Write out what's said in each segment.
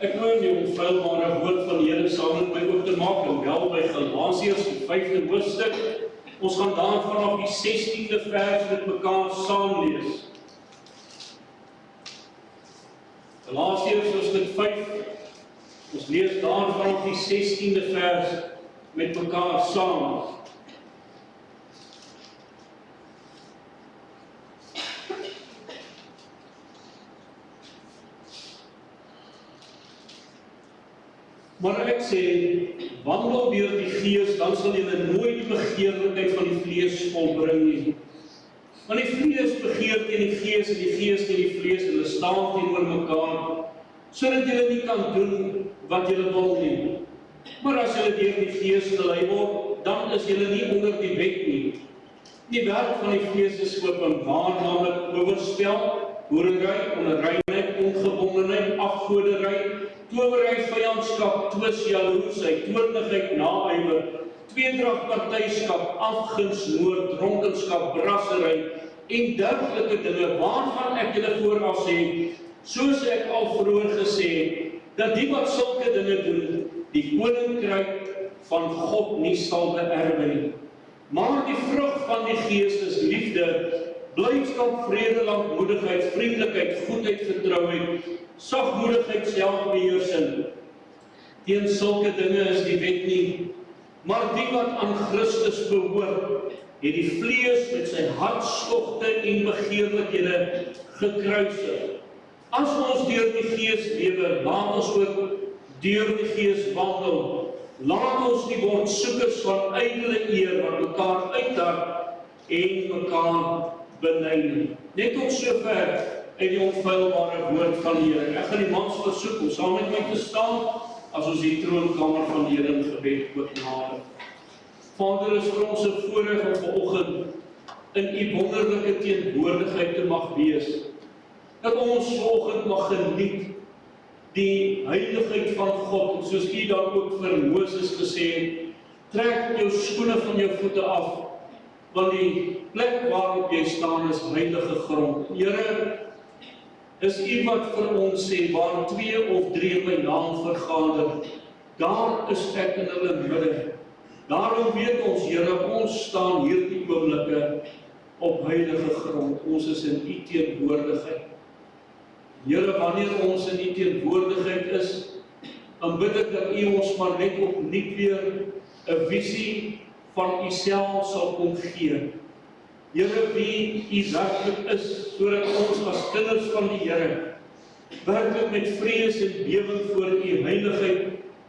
Ek nooi die onfeilbare woord van die Here saam met my oop te maak en wel by Galasiërs, die 5de hoofstuk. Ons gaan daar vanaf die 16de vers met mekaar saam lees. Galasiërs hoofstuk 5, ons lees daar vanaf die 16de vers met mekaar saam. Maar ek sê, wandel deur die Gees, dan sal julle nooit die begeerlikheid van die vlees volbring nie. Want die vlees begeer teen die Gees en die Gees teen die vlees, en hulle staan teenoor mekaar, sodat julle nie kan doen wat julle wil nie. Maar as julle deur die Gees gelei word, dan is julle nie onder die wet nie. Die werk van die vlees is openbaar, naamlik oorspel, hoerery, onreinheid, ongebondenheid, afgoderry, towery, vyandskap, twis, jaloesheid, toornigheid, naaiwer, tweedrag, partyskap, afguns, moord, dronkenskap, brassery en dergelike dinge waarvan ek julle vooraf sê, soos ek al vroeër gesê het, dat die wat sulke dinge doen, die koninkryk van God nie sal beerwe nie. Maar die vrug van die Gees is liefde, blydskap, vrede, lankmoedigheid, vriendelikheid, goedheid, getrouheid, sagmoedigheid, selfbeheersing. Teen sulke dinge is die wet nie, maar die wat aan Christus behoort, het die vlees met sy hartstogte en begeerlikhede gekruisig. As ons deur die Gees lewe, laat ons ook deur die Gees wandel. Laat ons nie word soekers van ydelle eer wat mekaar uitdag en mekaar beny. Net tot sover uit die onfeilbare woord van die Here. Ek gaan die mans versoek om saam met my te staan as ons die troonkamer van die Here in gebed oopnader. Vader, is vir ons 'n voorreg om vanoggend in u wonderlike teenwoordigheid te mag wees. Dat ons vanoggend mag geniet die heiligheid van God, en soos u dan ook vir Moses gesê het, trek jou skoene van jou voete af, want die plek waarop jy staan is heilige grond. Here, is u wat vir ons sê, waar 2 of 3 in my naam vergader, daar is ek in hulle midde. Daarom weet ons, Here, ons staan hierdie oomblikke op heilige grond. Ons is in u teenwoordigheid. Here, wanneer ons in die teenwoordigheid is, dan bid ek dat u ons maar net opnuut weer 'n visie van u self sal kom gee. Here, wie u werklik is, sodat ons as kinders van die Here werklik met vrees en bewering voor u heiligheid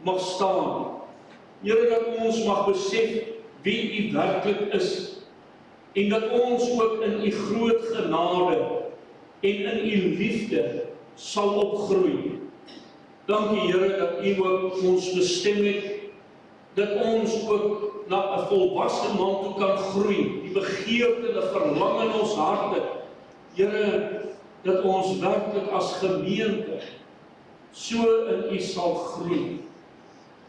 mag staan. Here, dat ons mag besef wie u werklik is, en dat ons ook in u groot genade en in u liefde sal opgroei. Dankie, Here, dat u ook ons bestem het, dat ons ook na 'n volwasse man toe kan groei, die begeerte, die verlang in ons harte. Here, dat ons werklik as gemeente so in u sal groei,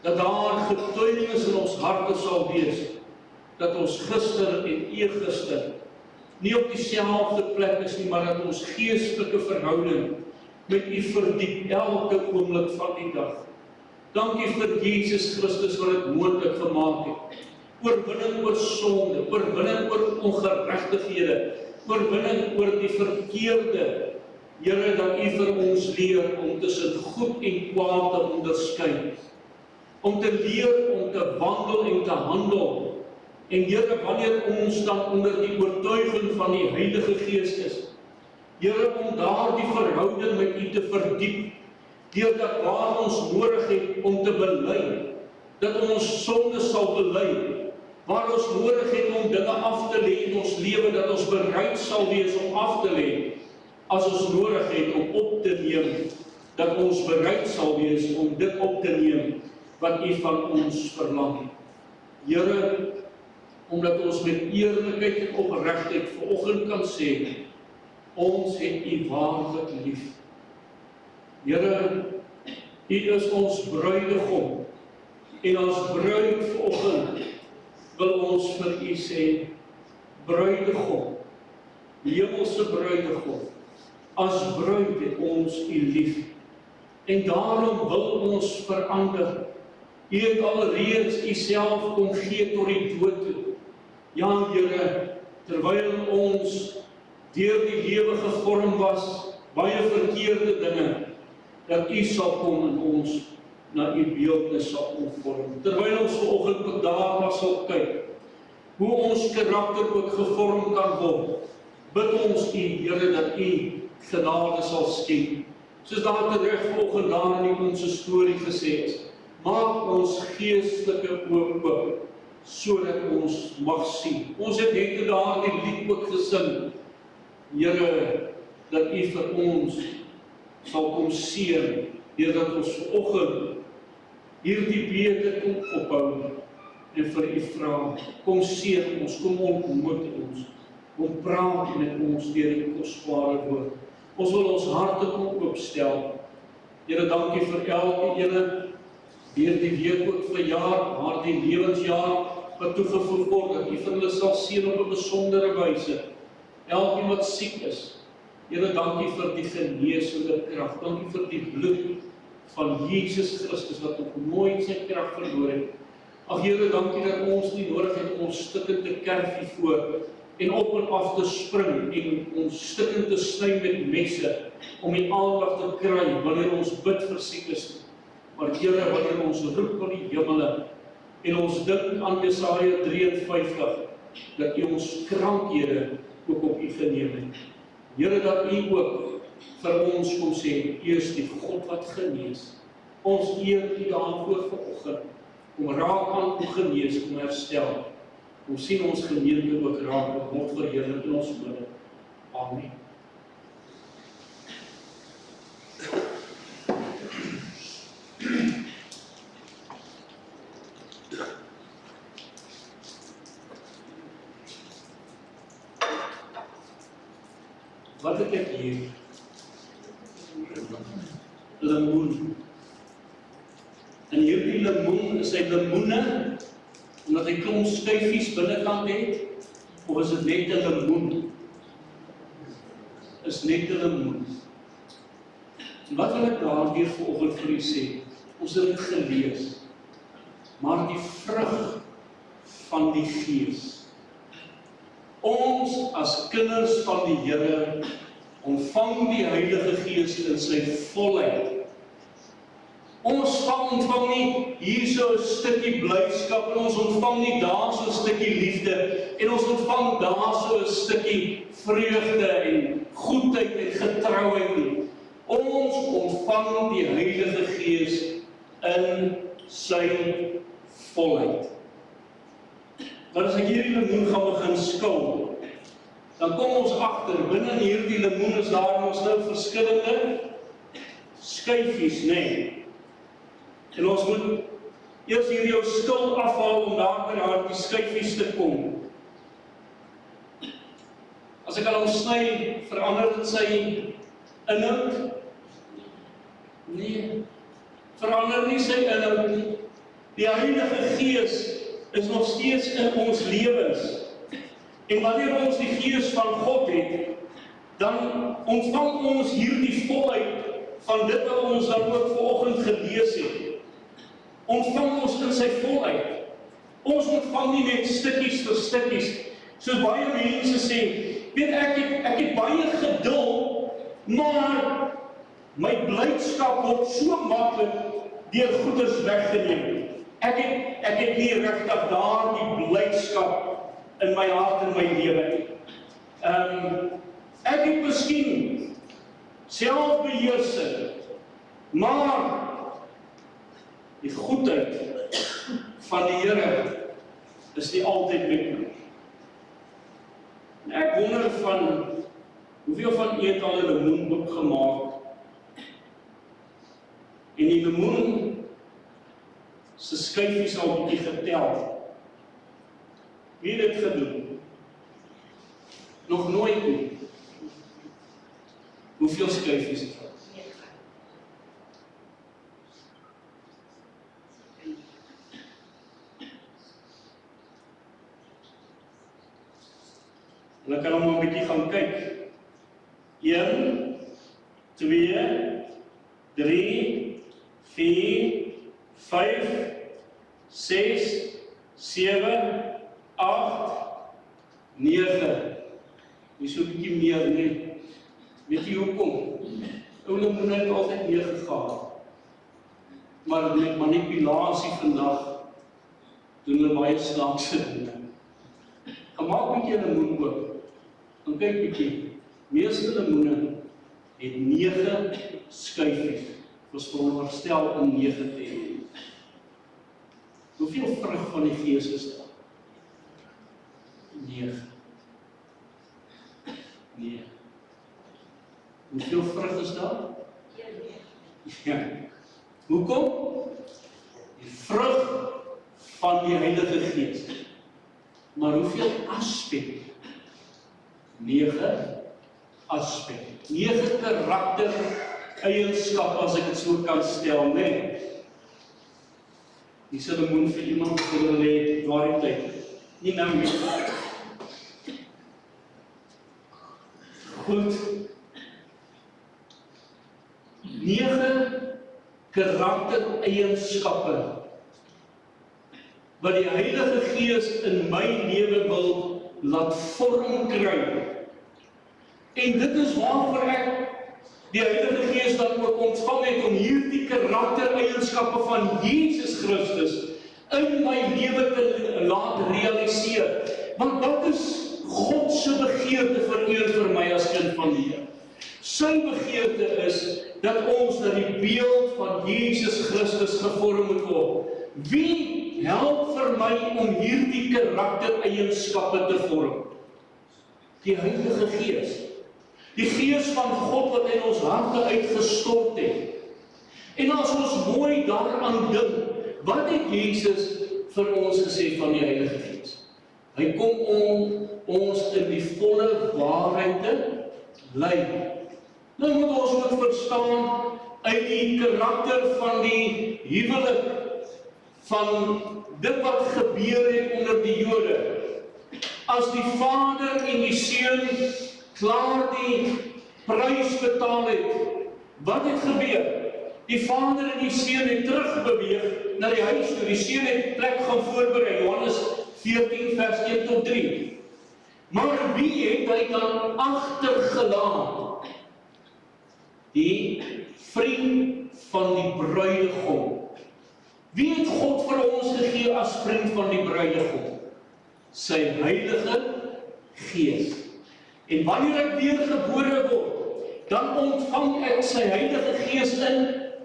dat daar getuienis in ons harte sal wees, dat ons gister en eergister nie op dieselfde plek is nie, maar dat ons geestelike verhouding met u verdiep elke oomblik van die dag. Dankie vir Jesus Christus wat dit moontlik gemaak het. Oorwinning oor sonde, oorwinning oor ongeregtighede, oorwinning oor die verkeerde. Here, dat u vir ons leer om tussen goed en kwaad te onderskei. Om te leer om te wandel en te handel. En Here, wanneer ons dan onder die oortuiging van die Heilige Gees is, Here, om daardie verhouding met u te verdiep, deurdat waar ons nodig het om te bely, dat ons sonde sal bely, waar ons nodig het om dinge af te lê in ons lewe, dat ons bereid sal wees om af te lê, as ons nodig het om op te neem, dat ons bereid sal wees om dit op te neem, wat u van ons verlang. Here, omdat ons met eerlikheid en opregtheid vanoggend kan sê, ons het u waarlik lief. Here, u is ons bruidegom, en as bruid vanoggend wil ons vir u sê, bruidegom, hemelse bruidegom, as bruid het ons u lief, En daarom wil ons verander. U het alreeds u self kom gee tot die dood toe. Ja, Here, terwyl ons deur die lewe gevorm was, baie verkeerde dinge, dat u sal kom en ons na u beeldnis sal omvorm. Terwyl ons vanoggend bedaar sal kyk, hoe ons karakter ook gevorm kan word, bid ons u, Here, dat u genade sal skenk. Soos daar terug vanoggend daar in die konsistorie gesê is, maak ons geestelike oë oop, sodat ons mag sien. Ons het net daar die lied ook gesing, Here, dat u vir ons sal kom seën, deurdat ons vanoggend hierdie bede kom ophou en vir u vra, kom seën ons, kom ontmoet ons, kom praat met ons deur die kosbare woord. Ons wil ons harte kom oopstel. Here, dankie vir elke ene deur die week ook verjaar, maar die lewensjaar wat toegevoeg word, dat u vir hulle sal seën op 'n besondere wyse. Elkeen wat siek is, Here, dankie vir die genesende krag, dankie vir die bloed van Jesus Christus wat nog nooit sy krag verloor het. Ag Here, dankie dat ons nie nodig het om ons stukkend te kerf voor en op en af te spring en ons stukkend te sny met messe om die aandag te kry wanneer ons bid vir siekes. Maar Here, wanneer ons roep van die hemele en ons dink aan Jesaja 53 dat u ons krankhede ook op u geneem het. Here, dat u ook vir ons kom sê, u is die God wat genees. Ons eer u daarvoor vanoggend, om raak aan om genees, om herstel. Ons sien ons gemeente ook raak, en word verheerlik in ons midde. Amen. Wat het ek hier? Lemoen. En hierdie lemoen, is hy lemoene, omdat hy klomp skyfies binnekant het, of is dit net 'n lemoen? Is net 'n lemoen. En wat wil ek daar weer vanoggend vir u sê? Ons het dit gelees. Maar die vrug van die Gees. Ons as kinders van die Here ontvang die Heilige Gees in sy volheid. Ons ontvang nie hier so 'n stukkie blydskap en ons ontvang nie daar so 'n stukkie liefde en ons ontvang daar so 'n stukkie vreugde en goedheid en getrouheid nie. Ons ontvang die Heilige Gees in sy volheid. Maar as ek hierdie lemoen gaan begin skil, dan kom ons agter, binne in hierdie lemoen is daar ons nou verskillende skyfies, nê? En ons moet eers hierdie jou skil afhaal om daar by daardie skyfies te kom. As ek aan hom sny, verander dit sy inhoud? Nee, verander nie sy inhoud nie. Die Heilige Gees is nog steeds in ons lewens. En wanneer ons die Gees van God het, dan ontvang ons hierdie volheid van dit wat ons dan ook vanoggend gelees het. Ontvang ons in sy volheid. Ons ontvang nie net stukkies vir stukkies, soos baie mense sê, weet ek het baie geduld, maar my blydskap word so maklik deur goeders weggeneem. Ek het nie regtig daardie blydskap in my hart en my lewe. Ek het miskien selfbeheersing, maar die goedheid van die Here is nie altyd met my. En ek wonder van, hoeveel van u het al 'n lemoen oopgemaak? En die lemoen se skyfies al bietjie getel. Wie het dit gedoen? Nog nooit nie. Hoeveel skyfies het dit? En dan kan ons 'n bietjie gaan kyk. 1, 2, 3, 4, 5, 6, 7, 8, 9. Dis so 'n bietjie meer, nee. Weet jy hoekom? Ou Lemoene het altyd 9 gehad. Maar met manipulasie vandag doen hulle baie snaakse dinge. Gemaak met jy lemoen oop. En kyk bietjie. Meeste lemoene het 9 skyfies. Ons veronderstel om 9 te hê. Hoeveel vrug van die Gees is daar? 9. Nee. Hoeveel vrug is daar? Ja. Hoekom? Die vrug van die Heilige Gees. Maar hoeveel aspek? 9 aspek. 9 karakter eienskappe, as ek dit so kan stel, nee. Die lemoen vir iemand wil hê daardie tyd. Nie nou nie. Goed. 9 karakter eienskappe wat die Heilige Gees in my lewe wil laat vorm kry. En dit is waarvoor ek die Heilige Gees dan ook ontvang het om hierdie karaktereienskappe van Jesus Christus in my lewe te laat realiseer. Want dat is God se begeerte vir my as kind van die Here. Sy begeerte is dat ons na die beeld van Jesus Christus gevorm moet word. Wie help vir my om hierdie karaktereienskappe te vorm? Die Heilige Gees. Die Gees van God wat in ons harte uitgestort het. En as ons mooi daaraan dink, wat het Jesus vir ons gesê van die Heilige Gees? Hy kom om ons in die volle waarheid te lei. Nou moet ons ook verstaan uit die karakter van die huwelik, van dit wat gebeur het onder die Jode. As die Vader en die Seun klaar die prys betaal het, wat het gebeur? Die Vader en die Seun het terugbeweeg na die huis toe. Die Seun het plek gaan voorberei, Johannes 14 vers 1 tot 3. Maar wie het hy dan agtergelaat? Die vriend van die bruidegom. Wie het God vir ons gegee as vriend van die bruidegom? Sy Heilige Gees. En wanneer ek weergebore word, dan ontvang ek sy Heilige Gees in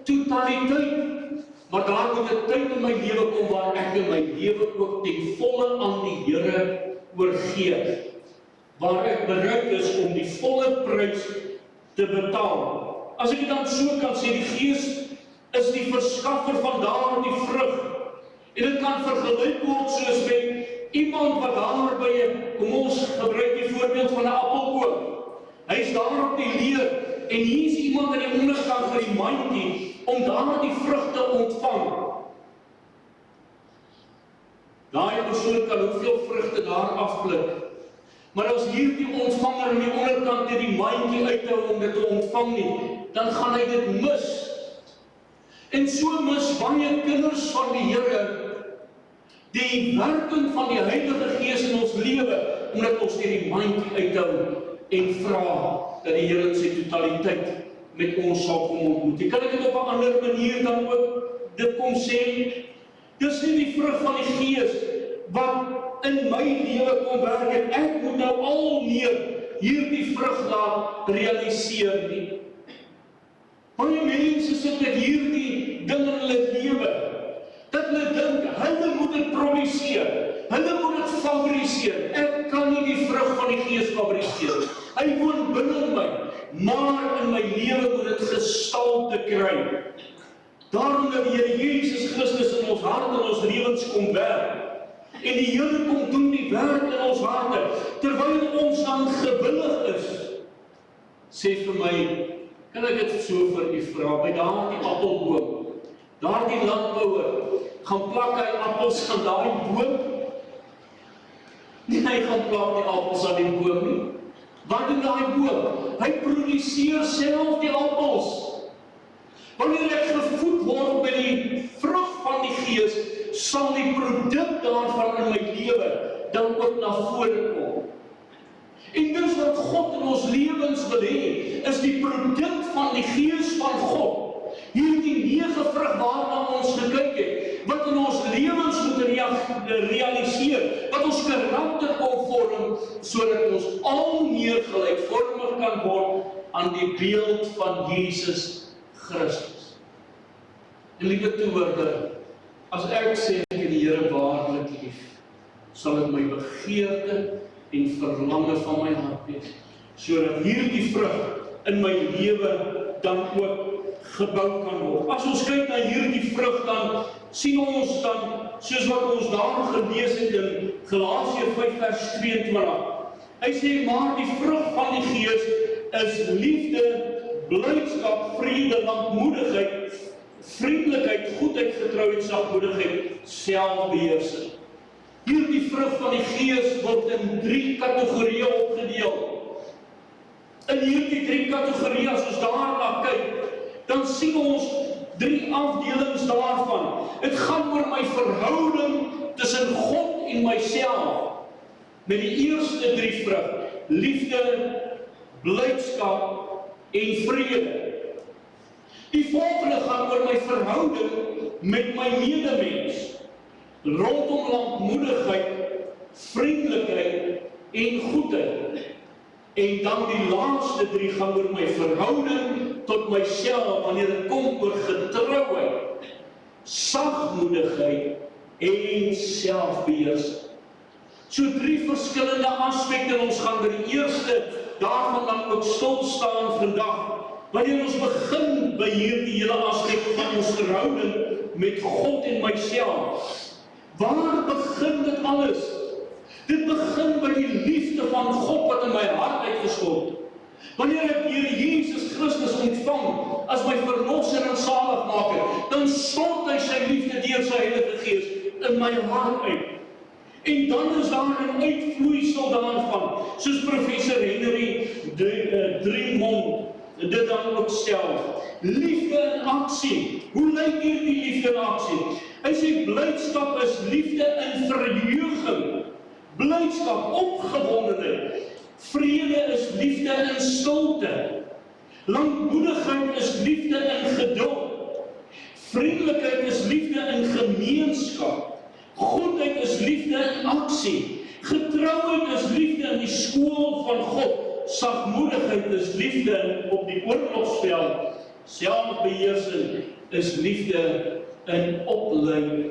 totaliteit. Maar daar moet 'n tyd in my lewe kom waar ek in my lewe ook ten volle aan die Here oorgee. Waar ek bereid is om die volle prys te betaal. As ek dit dan so kan sê, die Gees is die verskaffer van daardie vrug. En dit kan vergelyk word soos met iemand wat daar by, kom ons gebruik die voorbeeld van 'n appelboom. Hy is daar op die leer en hier is iemand aan die onderkant van die mandjie om daardie vrug te ontvang. Daai persoon kan hoeveel vrugte daar afpluk. Maar as hierdie ontvanger aan die onderkant deur die mandjie uithou om dit te ontvang nie, dan gaan hy dit mis. En so mis baie kinders van die Here die werking van die Heilige Gees in ons lewe, omdat ons deur die mandjie uithou en vra dat die Here in sy totaliteit met ons sal kom ontmoet. Kan ek dit op 'n ander manier dan ook dit kom sê? Dis nie die vrug van die Gees wat in my lewe kom werk en ek moet nou al meer hierdie vrug laat realiseer nie. Baie mense sit met hierdie ding in hulle lewe, dat hulle dink, hulle moet dit produseer, hulle moet dit fabriseer. Ek kan nie die vrug van die Gees fabriseer. Hy woon binne my, maar in my lewe moet dit gestalte kry. Daarom dat die Here Jesus Christus in ons hart en ons lewens kom werk. En die Here kom doen die werk in ons harte, terwyl ons dan gewillig is. Sê vir my, kan ek dit so vir u vra, by daardie appelboom, daardie landbouer, gaan plak hy appels aan daai boom? Nee, hy gaan plak die appels aan die boom nie. Wat doen daai boom? Hy produseer self die appels. Wanneer ek gevoed word met daarvan in my lewe dan ook na vore kom. En dis wat God in ons lewens wil hê, is die produk van die Gees van God. Hierdie 9 vrug waarna ons gekyk het, wat in ons lewens moet realiseer, wat ons karakter kom vorm, sodat ons al meer gelykvormig kan word aan die beeld van Jesus Christus. En liewe toehoorder, as ek sê ek het die Here waarlik lief, sal dit my begeerte en verlange van my hart wees, sodat hierdie vrug in my lewe dan ook gebou kan word. As ons kyk na hierdie vrug, dan sien ons dan, soos wat ons daar gelees het in Galasiërs 5 vers 22, hy sê, maar die vrug van die Gees is liefde, blydskap, vrede, lankmoedigheid, vriendelikheid, goedheid, getrouheid, sagmoedigheid, selfbeheersing. Hierdie vrug van die Gees word in 3 kategorieë opgedeel. In hierdie 3 kategorieë, as ons daarna kyk, dan sien ons 3 afdelings daarvan. Dit gaan oor my verhouding tussen God en myself. Met die eerste 3 vrug, liefde, blydskap en vrede. Die volgende gaan oor my verhouding met my medemens, rondom lankmoedigheid, vriendelikheid en goedheid. En dan die laaste 3 gaan oor my verhouding tot myself, wanneer dit kom oor getrouheid, sagmoedigheid en selfbeheersing. So 3 verskillende aspekte, en ons gaan by die eerste daarvan dan ook stil staan vandag, wanneer ons begin by hierdie hele aspek van ons verhouding met God en myself. Waar begin dit alles? Dit begin by die liefde van God wat in my hart uitgestort. Wanneer ek Here Jesus Christus ontvang as my verlosser en saligmaker, dan stort hy sy liefde deur sy Heilige Gees in my hart uit. En dan is daar 'n uitvloeisel daarvan, soos professor Henry Drummond dit dan ook stel. Liefde in aksie. Hoe lyk hierdie liefde in aksie? Hy sê blydskap is liefde in verheuging. Blydskap, opgewondenheid. Vrede is liefde in stilte. Lankmoedigheid is liefde in geduld. Vriendelikheid is liefde in gemeenskap. Goedheid is liefde in aksie. Getrouheid is liefde in die skool van God. Sagmoedigheid is liefde op die oorlogsveld. Selfbeheersing is liefde in opleiding.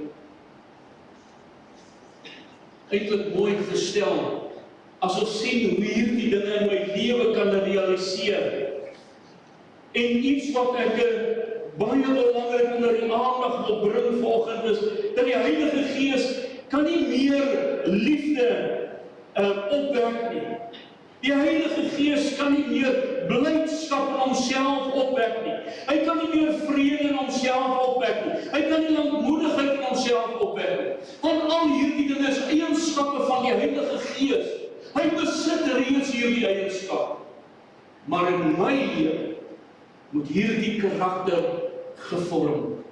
Eintlik mooi gestel, as ons sien hoe hierdie dinge in my lewe kan realiseer. En iets wat ek baie belangrik onder die aandag wil bring vanoggend is, dat die Heilige Gees kan nie meer liefde opwek nie. Die Heilige Gees kan nie meer blydskap in homself opwek nie. Hy kan nie meer vrede in homself opwek nie. Hy kan nie lankmoedigheid in homself opwek nie. Want al hierdie dinge is eienskappe van die Heilige Gees. Hy besit reeds hierdie eienskap. Maar in my lewe moet hierdie karakter gevorm word.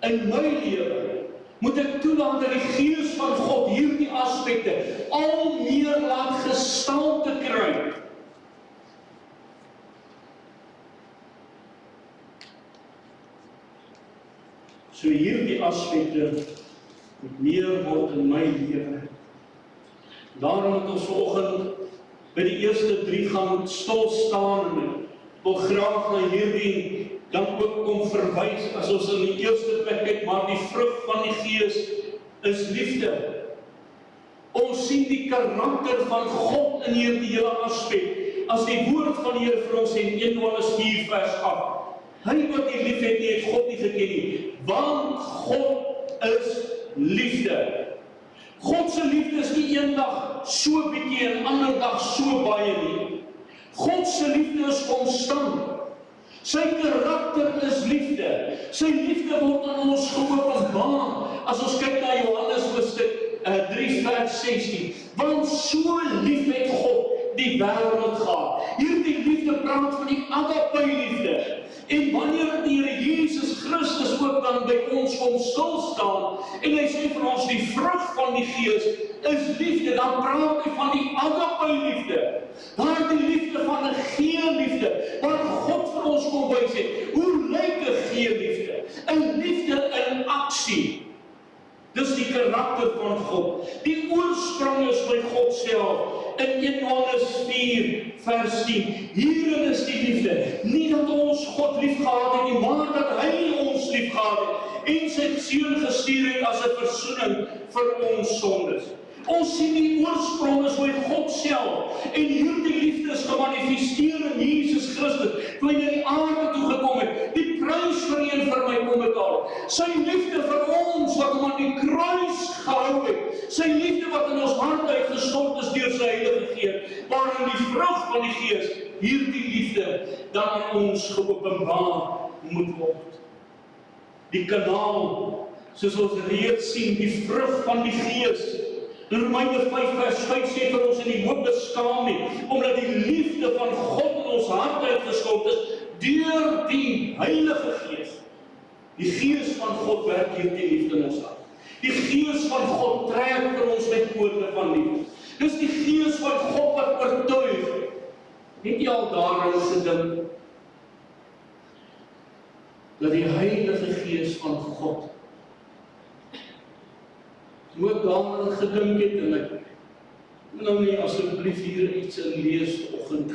In my lewe moet ek toelaat dat die Gees van God hierdie aspekte al meer laat gestalte kry. So hierdie aspekte moet meer word in my lewe. Daarom het ons vanoggend by die eerste 3 gaan stil staan en wil graag na hierdie dan ook kom verwys as ons in die eerste plek kyk, maar die vrug van die Gees is liefde. Ons sien die karakter van God in hierdie hele aspek. As die woord van die Here vir ons in 1 Johannes 4 vers 8. Hy wat nie lief het nie, het God nie geken nie, want God is liefde. God se liefde is nie eendag so bietjie en ander dag so baie nie. God se liefde is konstant. Sy karakter is liefde. Sy liefde word aan ons geopenbaar. As ons kyk na Johannes hoofstuk 3 vers 16. Want so lief het God die wêreld gehad. Hierdie liefde praat van die agape liefde. En wanneer die Here Jesus Christus ook dan by ons kom stil staan, en hy sê vir ons, die vrug van die Gees is liefde, dan praat hy van die agape liefde. Daar die liefde van 'n gee-liefde, wat God vir ons kom wys het. Hoe lyk 'n gee-liefde? 'n liefde in aksie. Dis die karakter van God. Die oorsprong is by God self. In 1 Johannes 4 vers 10. Hierin is die liefde. Nie dat ons God lief gehad het nie, maar dat hy ons lief gehad het en sy seun gestuur het as 'n verzoening vir ons sondes. Ons sien die oorsprong is by God self. En hierdie liefde is gemanifesteer in Jesus Christus, toe hy na die aarde toe gekom het, die prys vir een vir my kom betaal. Sy liefde vir ons wat hom aan die kruis gehou het, sy liefde wat in ons hart uitgestort is deur sy Heilige Gees, waarin die vrug van die Gees, hierdie liefde, dan aan ons geopenbaar moet word. Die kanaal, soos ons reeds sien, die vrug van die Gees. In Romeine 5 vers 5 sê vir ons in die hoop beskaam nie, omdat die liefde van God in ons hart uitgestort is, deur die Heilige Gees. Die Gees van God werk hierdie liefde in ons hart. Die Gees van God trek vir ons met woorde van liefde. Dis die Gees van God wat oortuig. Het jy al daaraan gedink dat die Heilige Gees van God ook daaraan gedink het, en ek nou nie asseblief hier iets in lees vanoggend,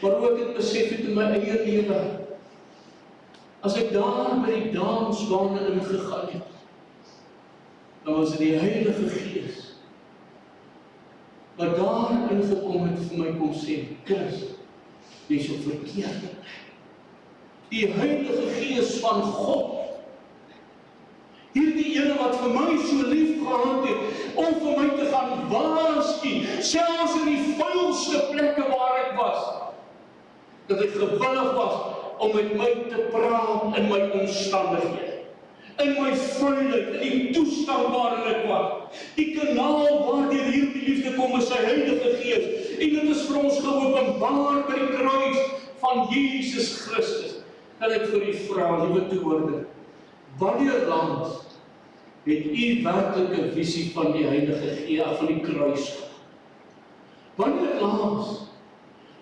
maar ook het besef het in my eie lewe, as ek daar by die dansbane ingegaan het, dan was dit die Heilige Gees wat daar ingekom het vir my kom sê, Chris, jy is op verkeerde plek. Die Heilige Gees van God, hierdie ene wat vir my so lief gehad het, om vir my te gaan waarsku, selfs in die vuilste plekke waar ek was, dat ek gewillig was om met my te praat in my omstandighede, in my vuilheid, in die toestand waarin ek was. Die kanaal waardeur hierdie liefde kom is sy Heilige Gees, en dit is vir ons geopenbaar by die kruis van Jesus Christus. Kan ek vir u vra, liewe toehoorder, wanneer laat het u werklike visie van die Heilige Gees, van die kruis gehad? Wanneer laat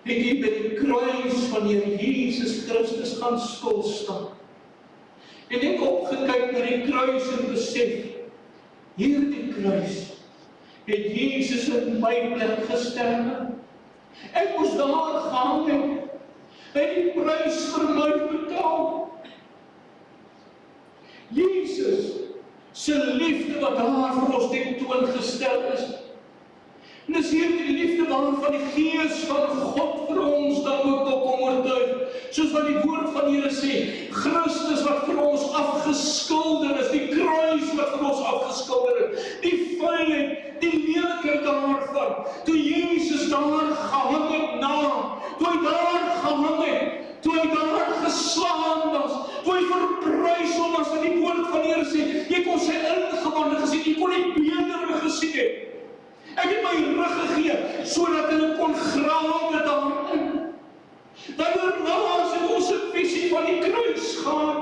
het u by die kruis van die Here Jesus Christus gaan stilstaan? En ek opgekyk na die kruis en besef, hierdie kruis het Jesus in my plek gesterf. Ek moes daar gaan het, hy het die prys vir my betaal. Jesus se liefde wat daar vir ons tentoongestel is. En dis hierdie liefde waarvan die Gees van God vir ons dan ook kom oortuig. Soos wat die woord van die Here sê, Christus wat vir ons afgeskilder is, die kruis wat vir ons afgeskilder is, die vuilheid, die lelikheid daarvan, toe Jesus daar gehang het toe hy daar gehang het, toe hy daar geslaan was, toe hy verbrysel was, en die woord van die Here sê, jy kon sy ingewande gesien, jy kon die bene gesien het. Ek het my rug gegee, sodat hulle kon grawe daarin. Daarna het ons 'n visie van die kruis gehad.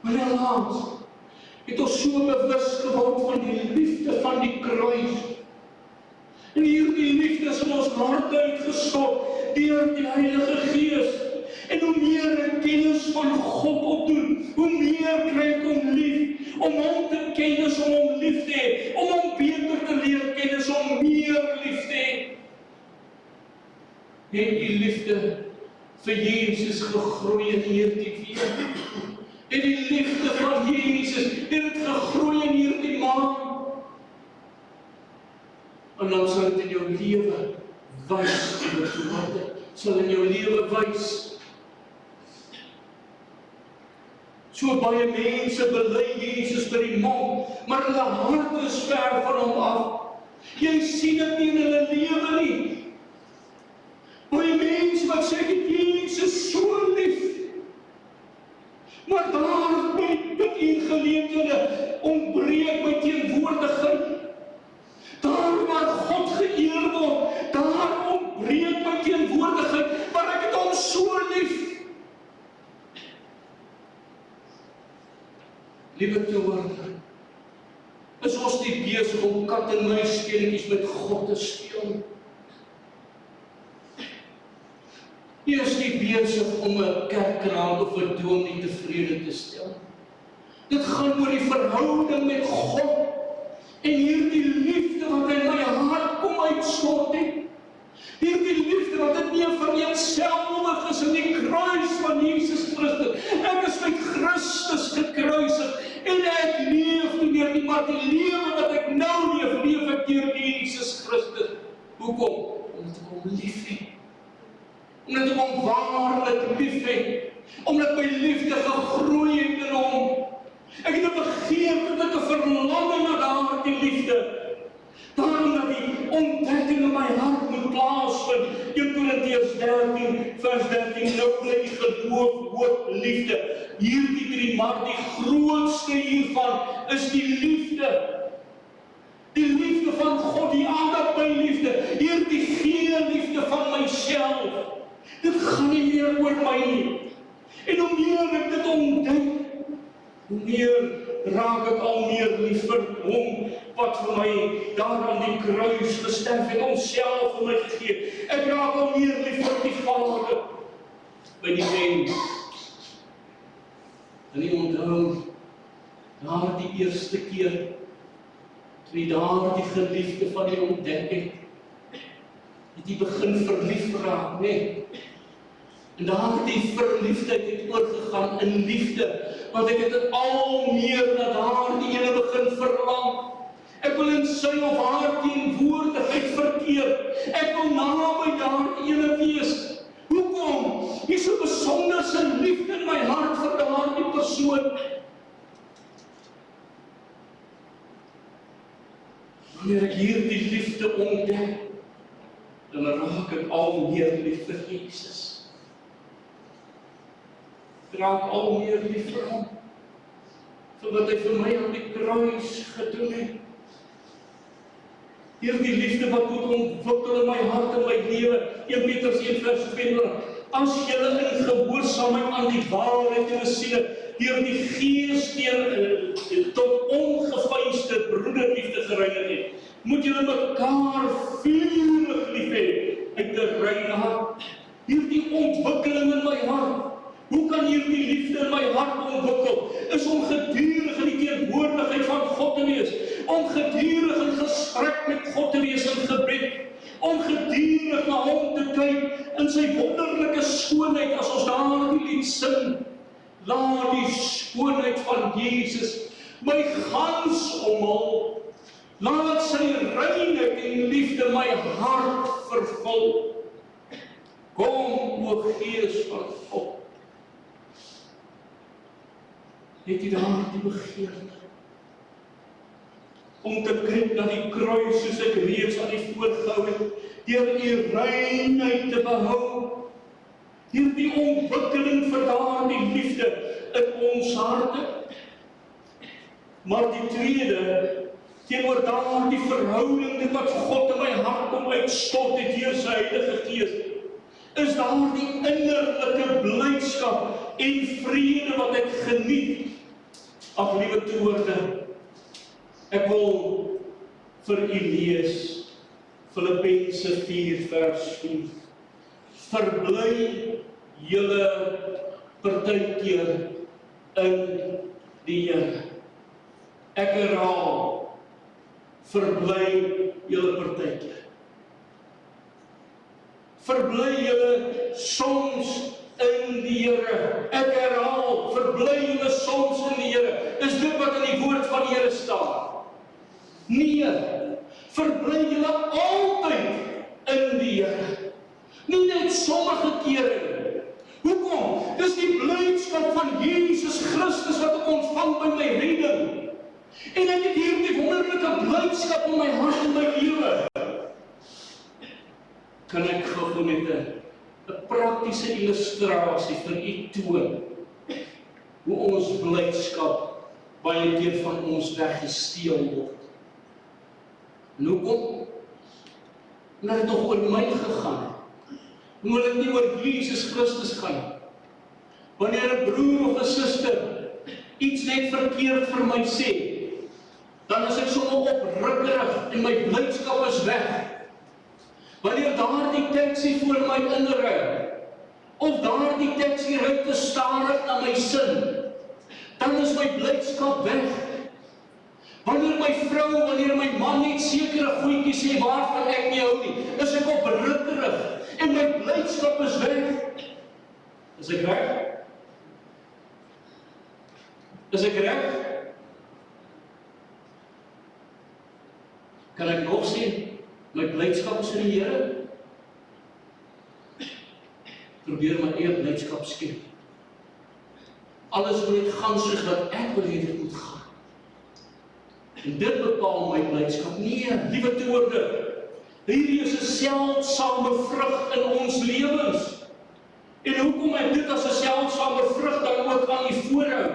Maar helaas het ons so bewus geword van die liefde van die kruis. En hierdie liefde is in ons hart uitgestort deur die Heilige Gees. En hoe meer ek kennis van God opdoen, hoe meer kry ek hom lief, om hom te kennis, om hom lief te hê, om hom beter te leer kennis, om meer lief te hê. Het die liefde vir Jesus gegroei in hierdie week. En die liefde van Jesus het dit gegroei in hierdie maand. En dan sal dit in jou lewe wys, sal in jou lewe wys. So baie mense bely Jesus by die mond, maar hulle hart is ver van hom af. Jy sien dit nie in hulle lewe nie. Baie mense wat sê ek Jesus so lief, maar daar by die geleenthede ontbreek my teenwoordigheid. Daar waar God geëer word, daar ontbreek my teenwoordigheid. Liewe toehoorder, is ons nie besig om kat en muis speletjies met God te speel? Jy is nie besig om 'n kerkraad of 'n dominee tevrede te stel. Dit gaan oor die verhouding met God en hierdie liefde wat in my hart kom uitstort het. Hierdie liefde wat dit nie vereenselwig is in die kruis van Jesus Christus. Ek is met Christus gekruisig en ek leef nie meer nie, maar die lewe wat ek nou leef, leef ek deur Jesus Christus. Hoekom? Omdat ek hom liefhet. Omdat ek hom waarlik liefhet. Omdat my liefde gegroei het in hom. Ek het 'n begeerte, ek 'n verlanging na daardie liefde. Daarom dat die ontdekking in my hart moet plaasvind. 1 Korintiërs 13 vers 13, nou bly die geloof, hoop, liefde. Hierdie drie, maar die grootste hiervan is die liefde. Die liefde van God, die agape liefde, hierdie geen liefde van myself. Dit gaan nie meer oor my nie. En hoe meer ek dit ontdek, hoe meer raak ek al meer lief vir hom wat vir my daar aan die kruis gesterf het, homself vir my gegee. Ek raak al meer lief vir die Vader by die mens. En jy onthou, daar die eerste keer, toe jy daar die geliefde van die ontdek het jy begin verlief raak, nee. En daar die verliefdheid het oorgegaan in liefde, want ek het dit al meer na daar die ene begin verlang. Ek wil in sy of haar teenwoordigheid verkeer. Ek wil naby daar die ene wees. Hoekom? Hier so besonderse liefde in my hart vir daardie persoon. Wanneer ek hierdie liefde ontdek, dan raak ek al meer lief vir Jesus. Ek raak al meer lief vir hom, vir wat hy vir my aan die kruis gedoen het. Hierdie liefde wat moet ontwikkel in my hart en my lewe. 1 Petrus 1 vers 22. As julle in gehoorsaamheid aan die waarheid julle siele deur die Gees tot ongeveinsde broederliefde gereinig het, moet julle mekaar vurig lief hê uit 'n reine hart. Hierdie ontwikkeling in my hart. Hoe kan hierdie liefde in my hart ontwikkel? Is om gedurig in die teenwoordigheid van God te wees. Om gedurig in gesprek met God te wees in gebed. Om gedurig na hom te kyk in sy wonderlike skoonheid as ons daardie lied sing. Laat die skoonheid van Jesus my gans omhul. Laat sy reinheid en liefde my hart vervul. Kom, o Gees van God. Het jy daardie begeerte om te kyk na die kruis soos ek reeds aan die voorgehou het, deur die reinheid te behou, deur die ontwikkeling vir daardie liefde in ons harte. Maar die tweede, teenoor daardie verhouding dit wat God in my hart kom uitstort het deur sy Heilige Gees, is daardie innerlike blydskap en vrede wat ek geniet. Ag, liewe toehoorder, ek wil vir u lees Filippense 4 vers 4. Verbly julle partykeer in die Here. Ek herhaal, verbly julle partykeer. Verbly julle soms in die Here. Ek herhaal, verbly julle soms in die Here. Is dit wat in die woord van die Here staan? Nee, verbly julle altyd in die Here. Nie net sommige kere nie. Hoekom? Dis die blydskap van Jesus Christus wat ek ontvang by my redding. En ek het hierdie wonderlike blydskap in my hart en my lewe. Kan ek gou met 'n praktiese illustrasie vir u toon hoe ons blydskap baie keer van ons weggesteel word. En hoekom? Omdat dit nog oor my gegaan het. Omdat dit nie oor Jesus Christus gaan. Wanneer 'n broer of 'n suster iets net verkeerd vir my sê, dan is ek so oprukkerig en my blydskap is weg. Wanneer daardie taxi voor my inry, of daardie taxi ry te stadig na my sin, dan is my blydskap weg. Wanneer my vrou, wanneer my man net sekere goedjies sê waarvan ek nie hou nie, is ek oprukkerig en my blydskap is weg. Is ek reg? Is ek reg? Kan ek nog sê, my blydskap is in die Here? Probeer my eie blydskap skep. Alles moet net gaan soos wat ek wil hê dit moet gaan. En dit bepaal my blydskap. Nee, liewe toorde, hierdie is 'n seldsame vrug in ons lewens. En hoekom ek dit as 'n seldsame vrug dan ook aan u voorhou?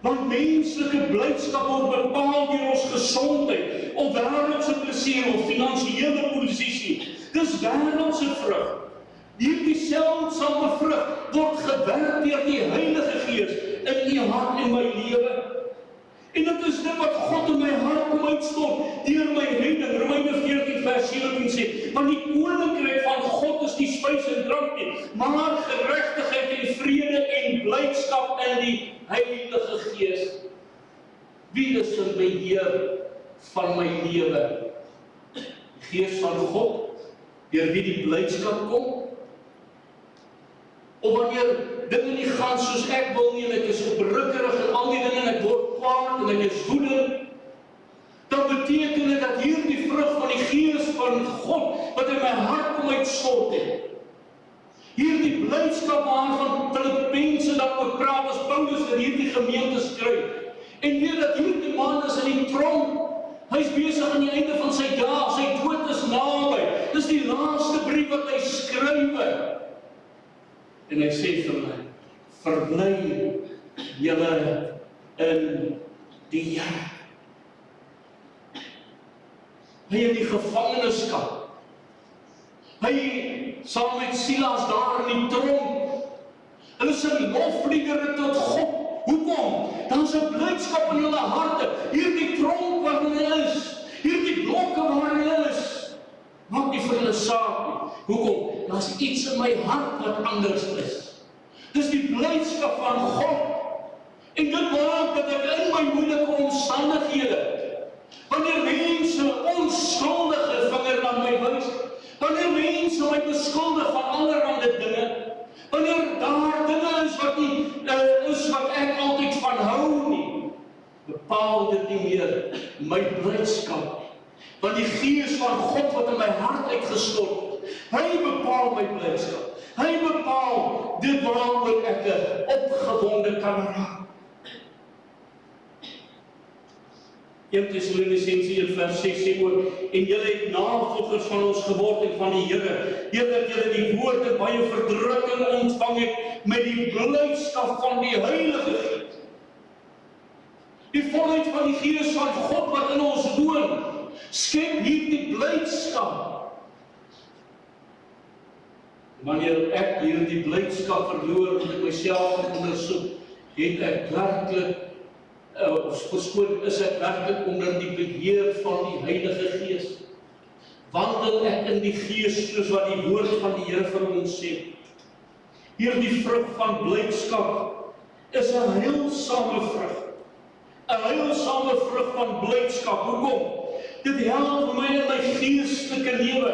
Want menslike blydskap word bepaal deur ons gesondheid, of wêreldse plesier, of finansiële posisie. Dis wêreldse vrug. Hierdie seldsame vrug word gewerk deur die Heilige Gees in u hart en my lewe. En dit is dit wat God in my hart kom uitstort deur my redding. Romeine 14 vers 17 sê, want die koninkryk van God is nie spys en drank nie, maar geregtigheid en vrede en blydskap in die Heilige Gees. Wie is in beheer van my lewe? Die Gees van God, deur wie die blydskap kom? Of wanneer dinge nie gaan soos ek wil nie, en ek is oprukkerig en al die dinge, en ek word kwaad en ek is woedend, dan beteken dit dat hierdie vrug van die Gees van God, wat in my hart kom uitstort het, hierdie blydskap waarvan Filippense dan ook praat as Paulus in hierdie gemeente skryf, en weet dat hierdie man is in die tronk, hy is besig aan die einde van sy dae, sy dood is naby, dis die laaste brief wat hy skryf. En hy sê vir my, verbly julle in die Here. Hy in die gevangenskap, hy saam met Silas daar in die tronk, hulle sing lofliedere tot God. Hoekom? Dan is 'n blydskap in hulle harte. Hierdie tronk waar hulle is, hierdie blokke waar hulle is, maak nie vir hulle saak nie. Hoekom? Daar's iets in my hart wat anders is. Dis die blydskap van God. En dit maak dat ek in my moeilike omstandighede, wanneer mense onskuldige vinger na my wys, wanneer mense my beskuldig van allerlei dinge, wanneer daar dinge is wat nie is wat ek altyd van hou nie, bepaal dit nie meer my blydskap. Want die Gees van God wat in my hart uitgestort, hy bepaal my blydskap. Hy bepaal dit waaroor ek opgewonde kan raak. 1 Tessalonisense 1 vers 6 sê ook, en julle het navolgers van ons geword en van die Here, dat julle die woord en baie verdrukking ontvang het met die blydskap van die Heilige Gees. Die volheid van die Gees van God wat in ons woon, skep hierdie blydskap. Wanneer ek hierdie blydskap verloor, moet ek myself ondersoek, het ek werklik is ek werklik onder die beheer van die Heilige Gees? Wandel ek in die Gees soos wat die woord van die Here vir ons sê? Hierdie vrug van blydskap is 'n heilsame vrug. 'n Heilsame vrug van blydskap. Hoekom? Dit help my in my geestelike lewe.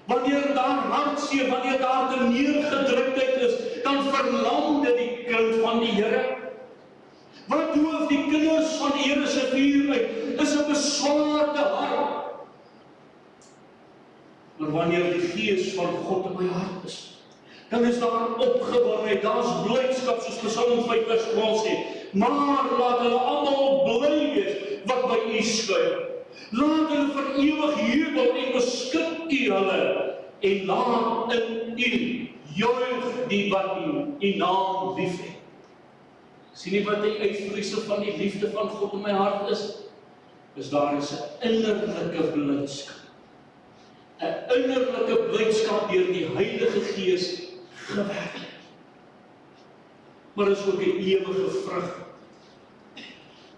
Wanneer daar hartseer, wanneer daar te neergedruktheid is, dan verlam dit die kind van die Here. Wat doof die kinders van die Here se vuur uit? Is 'n beswaarde hart. Maar wanneer die Gees van God in my hart is, dan is daar opgewondenheid, daar's blydskap, soos Psalm 5 vers 12 sê. Maar laat hulle almal bly wees wat by U skuil. Laat hulle vir ewig jubel en beskik U hulle, en laat in U juig die wat U naam liefhet. Sien nie wat die uitvloeisel van die liefde van God in my hart is? Is daar is 'n innerlike blydskap. 'n Innerlike blydskap deur die Heilige Gees gewerk. Maar is ook 'n ewige vrug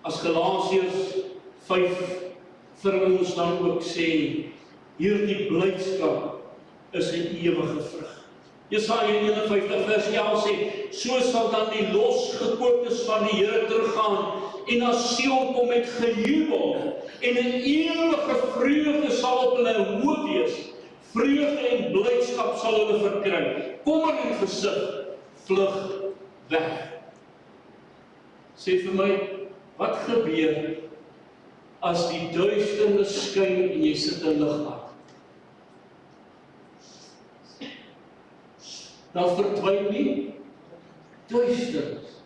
as Galasiërs 5 vir ons dan ook sê, hierdie blydskap is 'n ewige vrug. Jesaja 51 vers 11 sê, so sal dan die losgekooptes van die Here teruggaan en na Sion kom met gejubel en 'n ewige vreugde sal op hulle hoop wees. Vreugde en blydskap sal hulle verkry. Kommer en gesig vlug weg. Sê vir my, wat gebeur as die duisternis skyn en jy sit 'n lig aan? Dan verdwyn nie duisternis.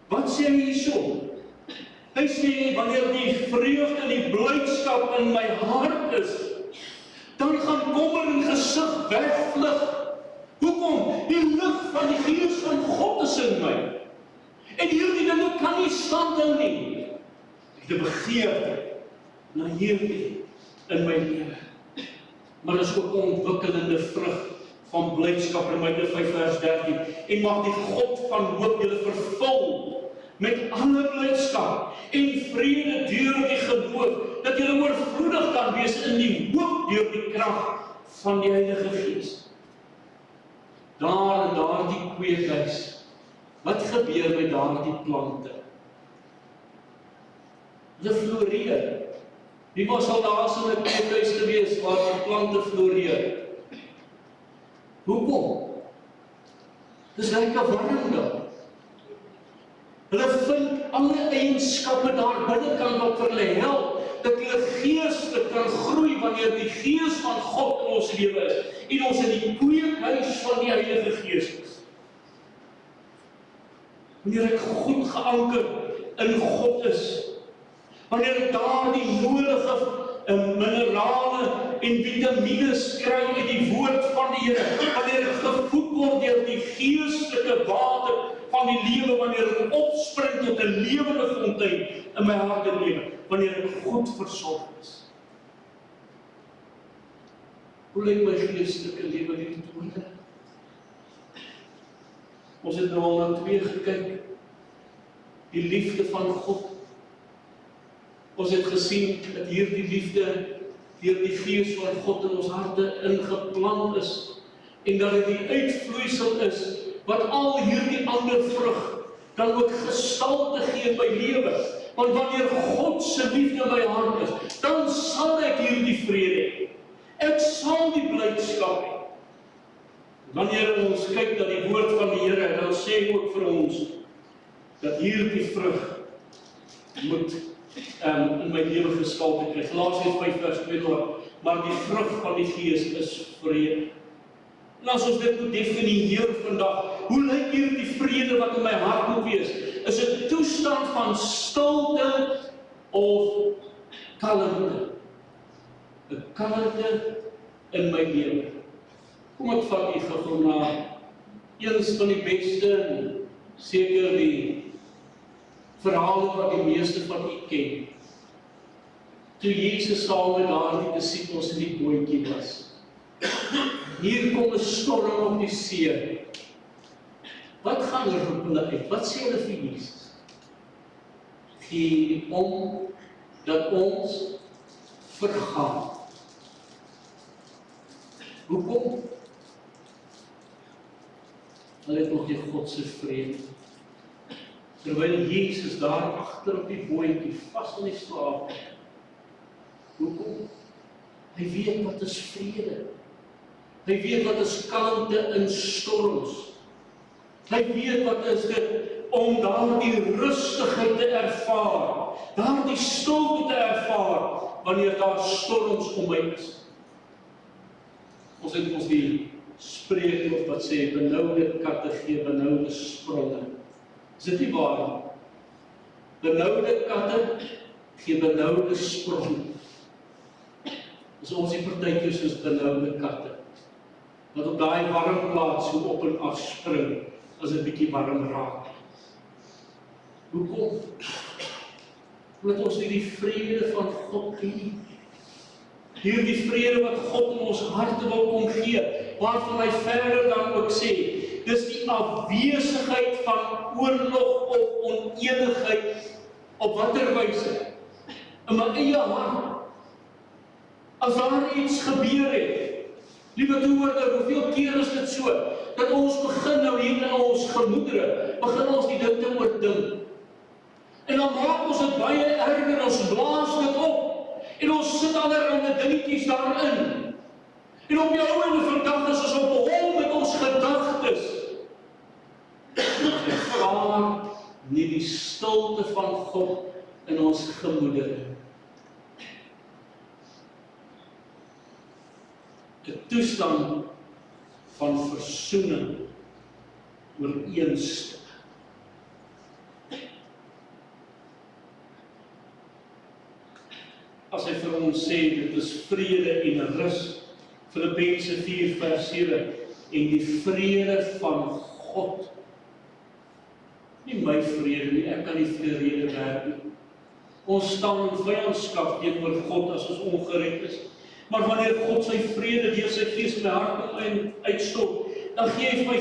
Wat sê hy hierso? Hy sê, wanneer die vreugde en die blydskap in my hart is, dan gaan kommer en gesig wegvlug. Hoekom? Die lig van die Gees van God is in my. En hierdie dinge kan nie standhou nie. Ek het 'n begeerte na hierdie in my lewe. Maar dit is ook 'n ontwikkelende vrug van blydskap in Romeine 5 vers 13. En mag die God van hoop julle vervul met alle blydskap en vrede deur die geloof, dat julle oorvloedig kan wees in die hoop deur die krag van die Heilige Gees. Daar in daardie kweekhuis, wat gebeur met daardie plante? Hulle floreer. Wie was al daar in 'n kweekhuis gewees waar die plante floreer? Hoekom? Dis lekker warm daar. Hulle vind alle eienskappe daar binnekant wat vir hulle help, dat hulle geestelik kan groei wanneer die Gees van God in ons lewe is, en ons in die kweekhuis van die Heilige Gees is. Wanneer ek goed geanker in God is, wanneer ek daar die nodige minerale en vitamines kry uit die woord van die Here, wanneer ek gevoed word deur die geestelike water van die lewe, wanneer ek opspring tot 'n lewende fontein in my hart en lewe, wanneer ek goed versorg is. Hoe lyk my geestelike lewe hierdie oomblikke? Ons het nou al na 2 gekyk. Die liefde van God. Ons het gesien dat hierdie liefde deur die Gees van God in ons harte ingeplant is en dat dit die uitvloeisel is wat al hierdie ander vrug kan ook gestalte gee in my lewe. Want wanneer God se liefde in my hart is, dan sal ek hierdie vrede hê. Ek sal die blydskap hê. Wanneer ons kyk na die woord van die Here, dan sê hy ook vir ons dat hierdie vrug moet in my lewe gestalte kry. Galasiërs 5 vers 2, maar die vrug van die Gees is vrede. En as ons dit moet definieer vandag, hoe lyk hierdie vrede wat in my hart moet wees? Is dit 'n toestand van stilte of kalmte? 'n Kalmte in my lewe. Kom ek vat u gou na eens van die beste en seker die verhale wat die meeste van u ken. Toe Jesus saam met daardie disippels in die bootjie was. Hier kom 'n storm op die see. Wat gaan roep hulle uit? Wat sê hulle vir Jesus? Gee om dat ons vergaan. Hoekom? Hulle het nog die God se vrede. Terwyl Jesus daar agter op die bootjie vas in die slaap. Hoekom? Hy weet wat is vrede. Hy weet wat is kalmte in storms. Hy weet wat is dit om daardie rustigheid te ervaar, daardie stilte te ervaar wanneer daar storms om my is. Ons het ons die spreekwoord wat sê benoude katte gee benoude spronge. Is dit nie waar nie? Benoude katte gee benoude spronge. Dis ons die partytjies soos benoude katte wat op daai warm plaas so op en af spring as dit bietjie warm raak. Hoekom? Omdat ons nie die vrede van God geniet. Hierdie vrede wat God in ons harte wil kom gee, waarvan hy verder dan ook sê, dis die afwesigheid van oorlog of onenigheid Op watter wyse? In my eie hart. As daar iets gebeur het, liewe toehoorder, hoeveel keer is dit so, dat ons begin nou hier in ons gemoedere, begin ons die ding te oordink. En dan maak ons dit baie erger, ons blaas dit op, en ons sit allerhande dingetjies daarin. En op die ou en vandag is ons op hol met ons gedagtes. Ons ervaar nie die stilte van God in ons gemoedere. 'n toestand van versoening, ooreenstemming. As hy vir ons sê, dit is vrede en rus, Filippense 4 vers 7, en die vrede van God, nie my vrede nie, ek kan nie vrede werk nie. Ons staan in vyandskap teenoor God as ons ongered is. Maar wanneer God sy vrede deur sy Gees in my hart uitstort, dan gee hy my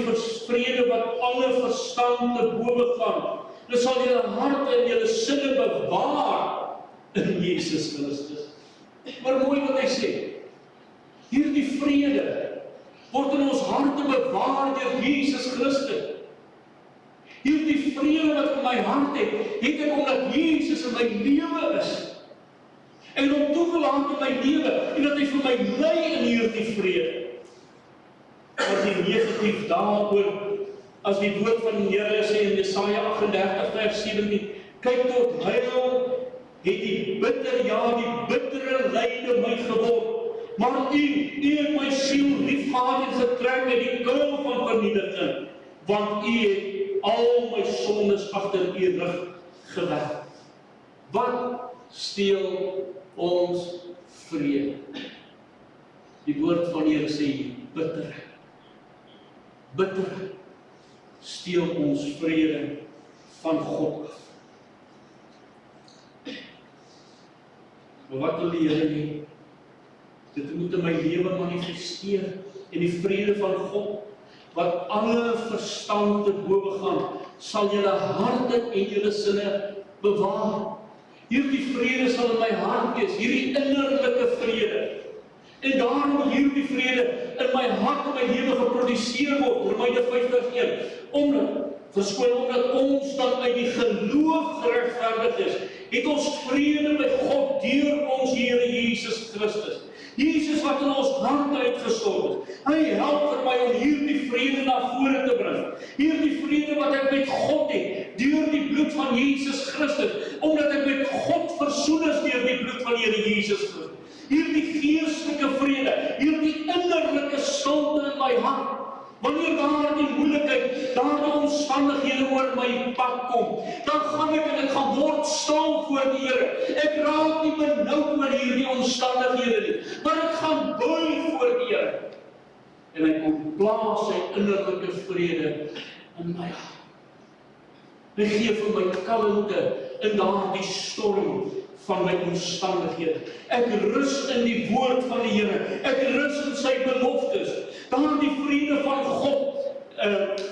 vrede wat alle verstand te bowe gaan. Dit sal julle harte en julle sinne bewaar in Jesus Christus. Maar mooi wat hy sê, hierdie vrede word in ons harte bewaar deur Jesus Christus. Hierdie vrede wat in my hart het ek omdat Jesus in my lewe is. En hom toegelaat in my lewe, en dat hy vir my lei in hierdie vrede. Wat die negatief daaroor, as die woord van die Here sê in Jesaja 38 vers 17, kyk tot huil, het die bittere lyde my geword, maar u het my siel liefgehad en getrek met die kuil van vernietiging, want u het al my sondes agter u rug gewerk. Wat steel ons vrede? Die woord van die Here sê, bitter steel ons vrede van God af. Maar wat wil die Here hê? Dit moet in my lewe manifesteer, en die vrede van God, wat alle verstand te bowe gaan, sal julle harte en julle sinne bewaar. Hierdie vrede sal in my hart wees, hierdie innerlike vrede. En daarom moet hierdie vrede in my hart en my lewe geproduseer word, Romeine 5:1, omdat ons dan uit die geloof geregverdig is, het ons vrede met God deur ons Here Jesus Christus. Jesus wat in ons hart uitgestort is, hy help vir my om hierdie vrede na vore te bring. Hierdie vrede wat ek met God het, deur die bloed van Jesus Christus, omdat ek met God versoen is deur die bloed van Here Jesus Christus. Hierdie geestelike vrede, hierdie innerlike stilte in my hart, wanneer daar die moeilikheid, daar die omstandighede oor my pad kom, dan gaan ek gaan word stil voor die Here. Ek raak nie benoud oor hierdie omstandighede nie, maar ek gaan buig voor die Here. En hy kom plaas sy innerlike vrede in my hart. Hy gee vir my kalmte in daardie storm van my omstandighede. Ek rus in die woord van die Here. Ek rus in sy beloftes. Daardie vrede van God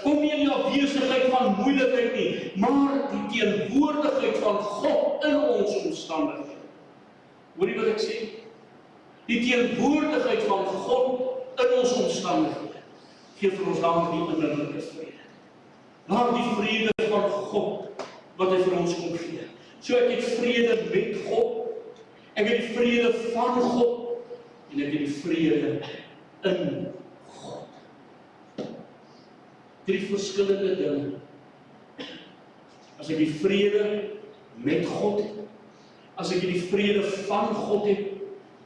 kom nie in die afwesigheid van moeilikheid nie, maar die teenwoordigheid van God in ons omstandighede. Hoor jy wat ek sê? Die teenwoordigheid van God in ons omstandighede gee vir ons daardie innerlike vrede. Daardie vrede van God wat hy vir ons kom gee. So ek het vrede met God, ek het die vrede van God, en ek het die vrede in God. 3 verskillende dinge. As ek die vrede met God het, as ek die vrede van God het,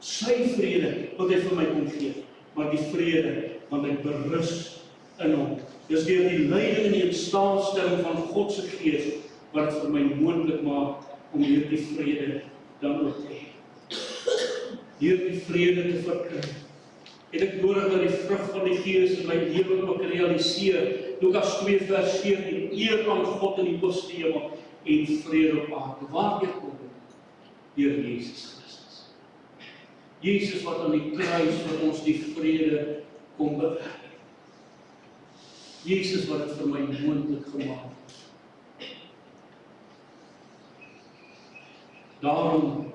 sy vrede wat hy vir my kom gee, maar die vrede want ek berus in hom. Dis deur die leiding en die instandstelling van God se Gees wat vir my moontlik maak om hierdie vrede dan ook te hê. Hierdie vrede te verkry. Het ek nodig dat die vrug van die Gees in my lewe ook realiseer. Lukas 2 vers 14, eer aan God in die hoogste hemel en vrede op aarde. Waarheen kom dit? Deur Jesus Christus. Jesus wat aan die kruis vir ons die vrede kom bewerk. Jesus wat dit vir my moontlik gemaak het. Daarom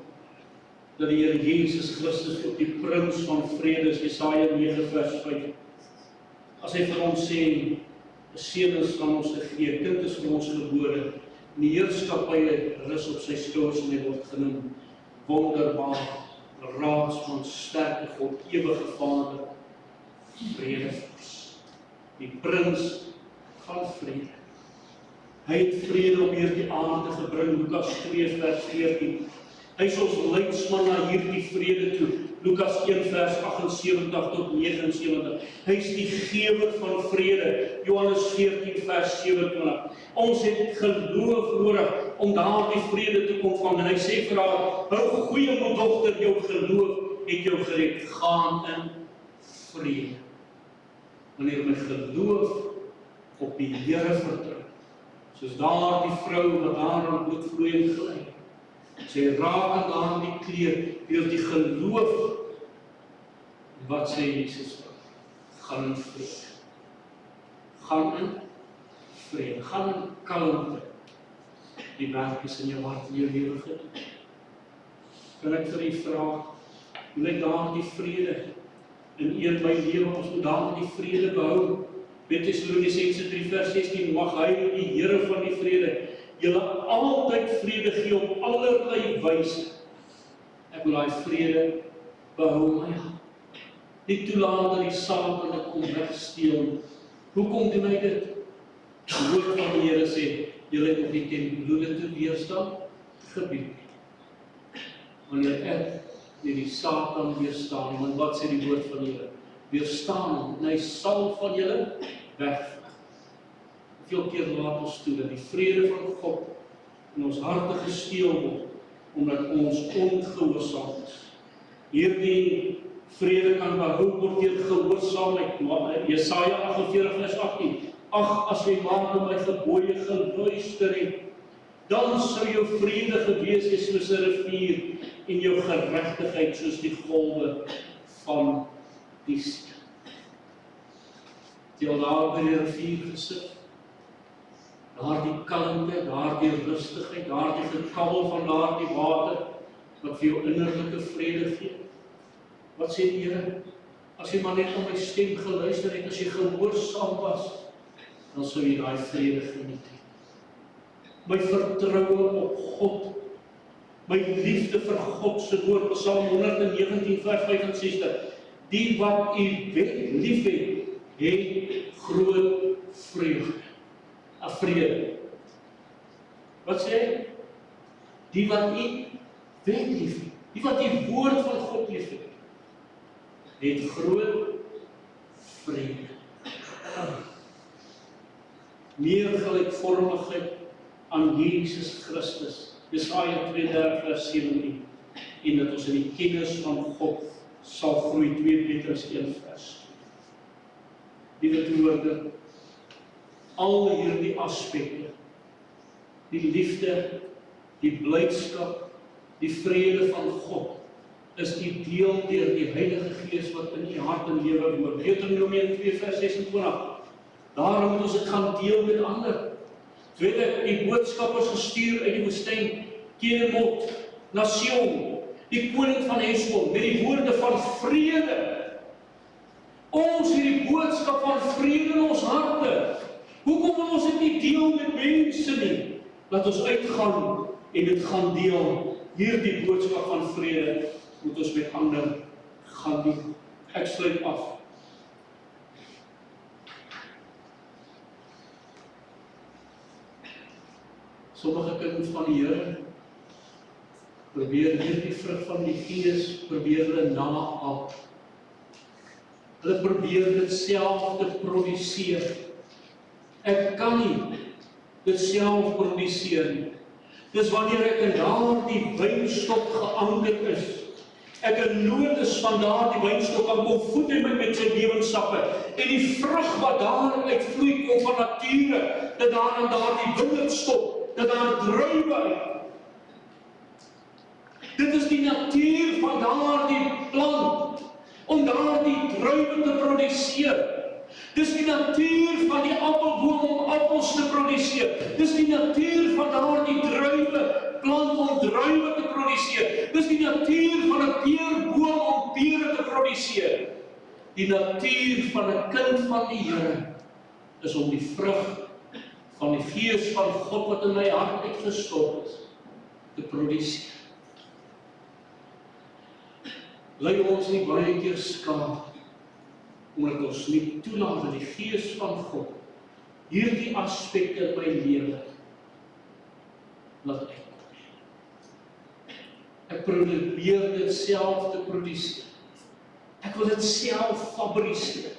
dat die Here Jesus Christus ook die prins van vrede is, Jesaja 9 vers 5. As hy vir ons sê, 'n seun is van ons gegee, 'n kind is vir ons gebore, en die heerskappy rus op sy skouers en hy word genoem wonderbaar, raadsman, sterke God, ewige Vader, vredevors. Die prins van vrede. Hy het vrede op hierdie aarde gebring, Lukas 2 vers 14. Hy is ons leidsman na hierdie vrede toe, Lukas 1 vers 78 tot 79. Hy is die gewer van vrede, Johannes 14 vers 27. Ons het geloof nodig om daardie vrede te ontvang. En hy sê vir haar, hou goeie moed dogter, jou geloof het jou gered, gaan in vrede. Wanneer my geloof op die Here vertrou, soos daardie vrou wat daar aan bloedvloeiend gelei, sy raak aan daardie kleed deur die geloof. Wat sê Jesus? Gaan in vrede. Gaan in vrede. Gaan in kalmte. Die werk is in jou hart en jou lewe gedoen. Kan ek vir u vra, hoe lyk daardie vrede in my lewe? Ons moet daardie vrede behou. Tessalonisense 3 vers 16, mag hy, die Here van die vrede, julle altyd vrede gee op allerlei wyse. Ek wil daai vrede behou my hart. Nie toelaat dat die Satan dit kom wegsteel. Hoekom doen hy dit? Die woord van die Here sê, julle het nie teen bloede te weerstaan gebied. Wanneer ek die Satan weerstaan, want wat sê die woord van die Here? Weerstaan, en hy sal van julle wegvlug. Hoeveel keer laat ons toe dat die vrede van God in ons harte gesteel word, omdat ons ongehoorsaam is. Hierdie vrede kan behou word deur gehoorsaamheid. Jesaja 48 vers 18. Ag, as jy maar na my gebooie geluister het, dan sou jou vrede gewees het soos 'n rivier en jou geregtigheid soos die golwe van die see. Jy al daar by die rivier gesit, daardie kalmte, daardie rustigheid, daardie gekabbel van daardie water, wat vir jou innerlike vrede gee. Wat sê die Here? As jy maar net op my stem geluister het, as jy gehoorsaam was, dan sou jy daai vrede geniet het. My vertroue op God, my liefde vir God se woord, Psalm 119 vers 65. Die wat u lief het groot vreugde. Vrede. Wat sê hy? Die wat u lief het, die wat die woord van God lief het groot vrede. Meer gelykvormigheid aan Jesus Christus. Jesaja 32 vers 17. En dat ons in die kennis van God sal groei, 2 Petrus 1 vers. Liewe toehoorde, al hierdie aspekte, die liefde, die blydskap, die vrede van God, is die deel deur die Heilige Gees wat in u hart en lewe woon. Deuteronomium 2 vers 26. Daarom moet ons dit gaan deel met ander. Tweede, die boodskappers gestuur uit die woestyn, Kedemot, na Sion, die koning van Hesbon, met die woorde van vrede. Ons het die boodskap van vrede in ons harte. Hoekom wil ons dit nie deel met mense nie? Laat ons uitgaan en dit gaan deel. Hierdie boodskap van vrede moet ons met ander gaan deel. Ek sluit af. Sommige kinders van die Here probeer hierdie vrug van die Gees, probeer hulle naap. Hulle probeer dit self te produseer. Ek kan nie dit self produseer nie. Dis wanneer ek in daardie wynstok geanker is, ek in nood is van daardie wynstok, aan kom voed hy my met sy lewenssappe, en die vrug wat daaruit vloei kom van nature, dat daar in daardie wingerd stop, dat daar druiwe uit. Dit is die natuur van daardie plant, om daardie druiwe te produseer. Dis die natuur van die appelboom om appels te produseer. Dis die natuur van daardie druiwe plant om druiwe te produseer. produseer. Dis die natuur van 'n peerboom om pere te produseer. Die natuur van 'n kind van die Here is om die vrug van die Gees van God wat in my hart uitgestort is, te produseer. Bly ons nie baie keer skaam, omdat ons nie toelaat dat die Gees van God hierdie aspekte in my lewe laat uitkom. Ek probeer dit self te produseer. Ek wil dit self fabriseer.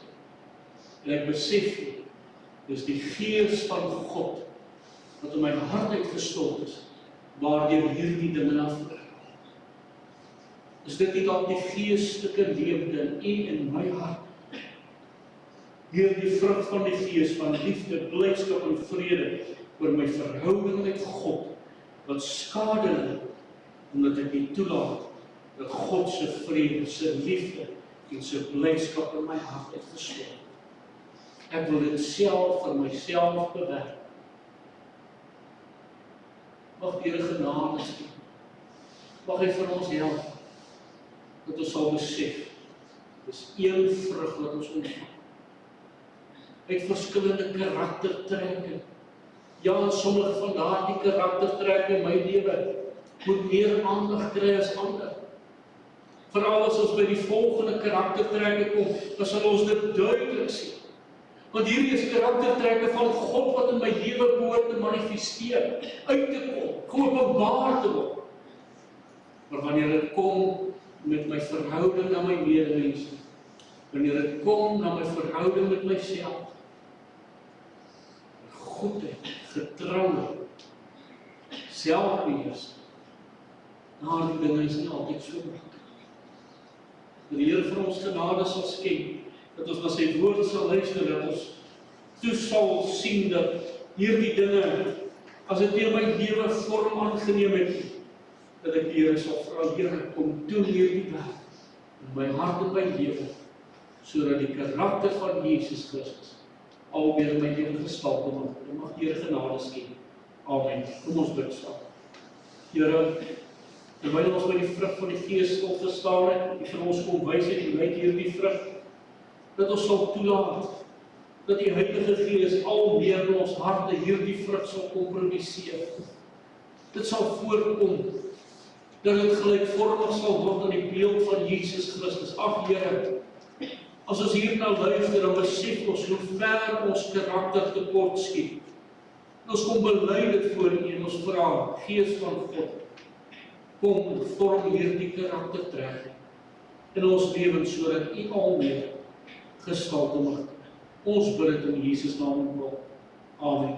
En ek besef nie, dis die Gees van God wat in my hart uitgestort is, waardeur hierdie dinge na vore kom. Is dit nie dalk die geestelike leefde in u en my hart? Hierdie vrug van die Gees van liefde, blydskap en vrede oor my verhouding met God, wat skade ly, omdat ek nie toelaat dat God se vrede, se liefde en se blydskap in my hart uitgestort. Ek wil dit self vir myself bewerk. Mag die Here genade skep. Mag hy vir ons help, dat ons sal besef, dis een vrug wat ons ontvang. Uit verskillende karaktertrekke. Ja, en sommige van daardie karaktertrekke in my lewe moet meer aandag kry as ander. Veral as ons by die volgende karaktertrekke kom, dan sal ons dit duidelik sien. Want hierdie is karaktertrekke van God wat in my lewe behoort te manifesteer, uit te kom, geopenbaar te word. Maar wanneer dit kom met my verhouding na my medemense, wanneer dit kom na my verhouding met myself, goedheid, getrouheid, selfbeheersing, die dinge is nie altyd so maklik. Dat die Here vir ons genade sal skenk, dat ons na sy woord sal luister, dat ons toe sal sien dat hierdie dinge, as dit in my lewe vorm aangeneem het, dat ek die Here sal vra, Here, kom doen hierdie werk in my hart en my lewe, sodat die karakter van Jesus Christus alweer in my lewe gestalte word. En mag die Here genade skenk. Amen. Kom ons bid saam. Here, terwyl ons by die vrug van die Gees opgestaan het, vir ons kom wys het, hoe lyk hierdie vrug, dat ons sal toelaat, dat die Heilige Gees al meer in ons harte hierdie vrug sal kom produseer. Dit sal voorkom, dat dit gelykvormig sal word aan die beeld van Jesus Christus. Ag Here, as ons hierna luister, dan besef ons hoe ver ons karakter tekort skiet. Ons kom bely dit voor U en ons vra, Gees van God, kom en vorm hierdie karaktertrek in ons lewens, sodat U al meer gestalte mag. Ons bid dit in Jesus naam en wil. Amen.